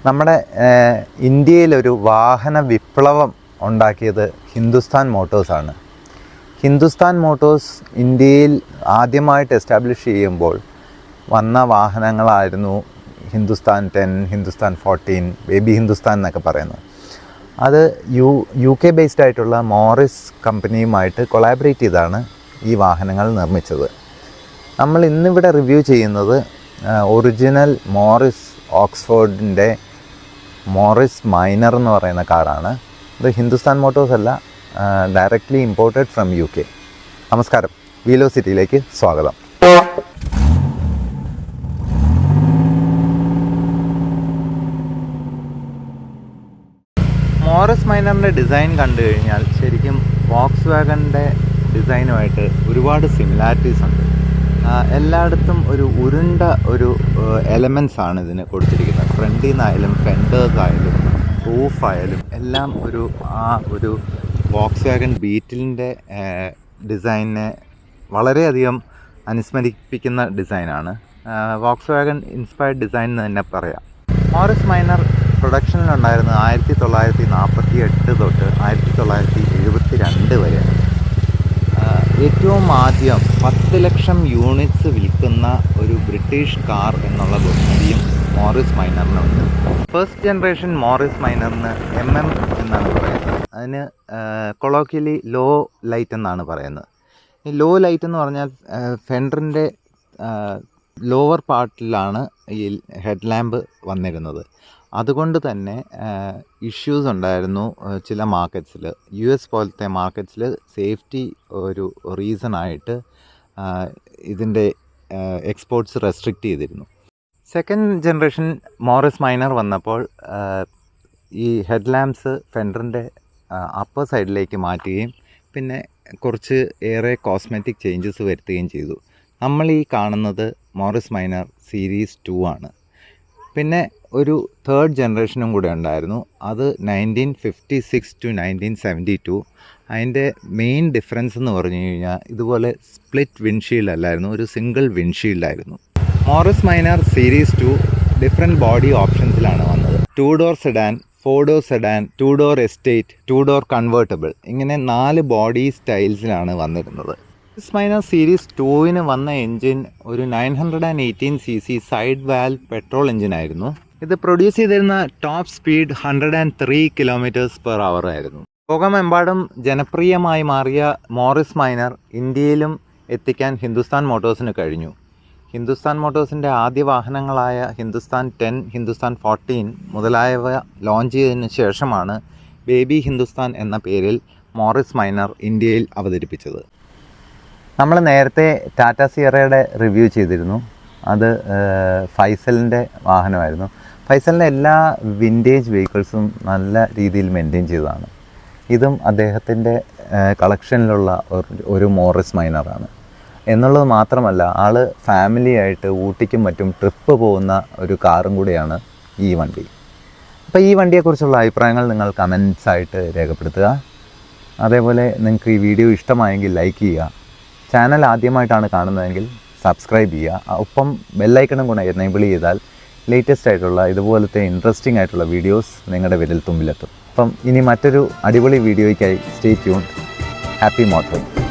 നമ്മുടെ ഇന്ത്യയിലൊരു വാഹന വിപ്ലവം ഉണ്ടാക്കിയത് ഹിന്ദുസ്ഥാൻ മോട്ടോഴ്സാണ്. ഹിന്ദുസ്ഥാൻ മോട്ടോഴ്സ് ഇന്ത്യയിൽ ആദ്യമായിട്ട് എസ്റ്റാബ്ലിഷ് ചെയ്യുമ്പോൾ വന്ന വാഹനങ്ങളായിരുന്നു ഹിന്ദുസ്ഥാൻ 10, ഹിന്ദുസ്ഥാൻ 14, ബേബി ഹിന്ദുസ്ഥാൻ എന്നൊക്കെ പറയുന്നത്. അത് UK ബേസ്ഡ് ആയിട്ടുള്ള മോറിസ് കമ്പനിയുമായിട്ട് കൊളാബറേറ്റ് ചെയ്താണ് ഈ വാഹനങ്ങൾ നിർമ്മിച്ചത്. നമ്മൾ ഇന്നിവിടെ റിവ്യൂ ചെയ്യുന്നത് ഒറിജിനൽ മോറിസ് ഓക്സ്ഫോർഡിൻ്റെ മോറിസ് മൈനർ എന്ന് പറയുന്ന കാറാണ്. ഇത് ഹിന്ദുസ്ഥാൻ മോട്ടോഴ്സ് അല്ല, ഡയറക്റ്റ്ലി ഇമ്പോർട്ടഡ് ഫ്രം UK. നമസ്കാരം, WheelOcityയിലേക്ക് സ്വാഗതം. മോറിസ് മൈനറിൻ്റെ ഡിസൈൻ കണ്ടു കഴിഞ്ഞാൽ ശരിക്കും വോക്സ് വാഗണിൻ്റെ ഡിസൈനുമായിട്ട് ഒരുപാട് സിമിലാരിറ്റീസ് ഉണ്ട്. എല്ലായിടത്തും ഒരു ഉരുണ്ട ഒരു എലമെൻറ്റ്സ് ആണ് ഇതിന് കൊടുത്തിരിക്കുന്നത്. ഫ്രണ്ടിൽ നിന്നായാലും ഫെൻഡേഴ്സ് ആയാലും റൂഫായാലും എല്ലാം ഒരു വോക്സ് വാഗൺ ബീറ്റിലിൻ്റെ ഡിസൈനെ വളരെയധികം അനുസ്മരിപ്പിക്കുന്ന ഡിസൈനാണ്. വോക്സ് വാഗൺ ഇൻസ്പയർഡ് ഡിസൈൻ എന്ന് തന്നെ പറയാം. മോറിസ് മൈനർ പ്രൊഡക്ഷനിലുണ്ടായിരുന്നത് 1948 തൊട്ട് 1972 വരെ. ഏറ്റവും ആദ്യം 10 ലക്ഷം യൂണിറ്റ്സ് വിൽക്കുന്ന ഒരു ബ്രിട്ടീഷ് കാർ എന്നുള്ള ബഹുമതിയും മോറിസ് മൈനറിനുണ്ട്. ഫസ്റ്റ് ജനറേഷൻ മോറിസ് മൈനറിന് MM എന്നാണ് പറയുന്നത്. അതിന് കൊളോക്കിയലി ലോ ലൈറ്റ് എന്നാണ് പറയുന്നത്. ഈ ലോ ലൈറ്റ് എന്ന് പറഞ്ഞാൽ ഫെൻഡറിൻ്റെ ലോവർ പാർട്ടിലാണ് ഈ ഹെഡ് ലാമ്പ് വന്നിരുന്നത്. അതുകൊണ്ട് തന്നെ ഇഷ്യൂസ് ഉണ്ടായിരുന്നു ചില മാർക്കറ്റ്സിൽ. US പോലത്തെ മാർക്കറ്റ്സിൽ സേഫ്റ്റി ഒരു റീസണായിട്ട് ഇതിൻ്റെ എക്സ്പോർട്ട്സ് റെസ്ട്രിക്റ്റ് ചെയ്തിരുന്നു. സെക്കൻഡ് ജനറേഷൻ മോറിസ് മൈനർ വന്നപ്പോൾ ഈ ഹെഡ് ലാമ്പ്സ് ഫെൻഡറിൻ്റെ അപ്പർ സൈഡിലേക്ക് മാറ്റുകയും പിന്നെ കുറച്ച് ഏറെ കോസ്മെറ്റിക് ചേഞ്ചസ് വരുത്തുകയും ചെയ്തു. നമ്മൾ ഈ കാണുന്നത് മോറിസ് മൈനർ സീരീസ് 2 ആണ്. പിന്നെ ഒരു തേർഡ് ജനറേഷനും കൂടെ ഉണ്ടായിരുന്നു. അത് 1956 to 1972. അതിൻ്റെ മെയിൻ ഡിഫറൻസ് എന്ന് പറഞ്ഞു കഴിഞ്ഞാൽ ഇതുപോലെ സ്പ്ലിറ്റ് വിൻഷീൽഡ് അല്ലായിരുന്നു, ഒരു സിംഗിൾ വിൻഷീൽഡായിരുന്നു. Morris Minor series 2 different body ഓപ്ഷൻസിലാണ് വന്നത്. 2 door sedan, 4 door sedan, 2 door estate, 2 door convertible, ഇങ്ങനെ 4 ബോഡി സ്റ്റൈൽസിലാണ് വന്നിരുന്നത്. മോറിസ് മൈനർ സീരീസ് 2-ന് വന്ന എൻജിൻ ഒരു 918cc സൈഡ് വാൽവ് പെട്രോൾ എൻജിനായിരുന്നു. ഇത് പ്രൊഡ്യൂസ് ചെയ്തിരുന്ന ടോപ്പ് സ്പീഡ് 103 km/h ആയിരുന്നു. ലോകമെമ്പാടും ജനപ്രിയമായി മാറിയ മോറിസ് മൈനർ ഇന്ത്യയിലും എത്തിക്കാൻ ഹിന്ദുസ്ഥാൻ മോട്ടോഴ്സിന് കഴിഞ്ഞു. ഹിന്ദുസ്ഥാൻ മോട്ടോഴ്സിൻ്റെ ആദ്യ വാഹനങ്ങളായ ഹിന്ദുസ്ഥാൻ 10, ഹിന്ദുസ്ഥാൻ 14 മുതലായവ ലോഞ്ച് ചെയ്തതിന് ശേഷമാണ് ബേബി ഹിന്ദുസ്ഥാൻ എന്ന പേരിൽ മോറിസ് മൈനർ ഇന്ത്യയിൽ അവതരിപ്പിച്ചത്. നമ്മൾ നേരത്തെ ടാറ്റ സിയറയുടെ റിവ്യൂ ചെയ്തിരുന്നു. അത് ഫൈസലിൻ്റെ വാഹനമായിരുന്നു. ഫൈസലിൻ്റെ എല്ലാ വിൻറ്റേജ് വെഹിക്കിൾസും നല്ല രീതിയിൽ മെയിൻറ്റെയിൻ ചെയ്തതാണ്. ഇതും അദ്ദേഹത്തിൻ്റെ കളക്ഷനിലുള്ള ഒരു മോറിസ് മൈനറാണ് എന്നുള്ളത് മാത്രമല്ല, ആൾ ഫാമിലിയായിട്ട് ഊട്ടിക്കും മറ്റും ട്രിപ്പ് പോകുന്ന ഒരു കാറും കൂടിയാണ് ഈ വണ്ടി. അപ്പോൾ ഈ വണ്ടിയെക്കുറിച്ചുള്ള അഭിപ്രായങ്ങൾ നിങ്ങൾ കമൻസായിട്ട് രേഖപ്പെടുത്തുക. അതേപോലെ നിങ്ങൾക്ക് ഈ വീഡിയോ ഇഷ്ടമായെങ്കിൽ ലൈക്ക് ചെയ്യുക. ചാനൽ ആദ്യമായിട്ടാണ് കാണുന്നതെങ്കിൽ സബ്സ്ക്രൈബ് ചെയ്യുക. ഒപ്പം ബെല്ലൈക്കണും കൂടെ എനേബിൾ ചെയ്താൽ ലേറ്റസ്റ്റ് ആയിട്ടുള്ള ഇതുപോലത്തെ ഇൻട്രസ്റ്റിംഗ് ആയിട്ടുള്ള വീഡിയോസ് നിങ്ങളുടെ വിരൽ തുമ്പിലെത്തും. അപ്പം ഇനി മറ്റൊരു അടിപൊളി വീഡിയോയ്ക്കായി സ്റ്റേ ട്യൂൺഡ്. Happy motoring.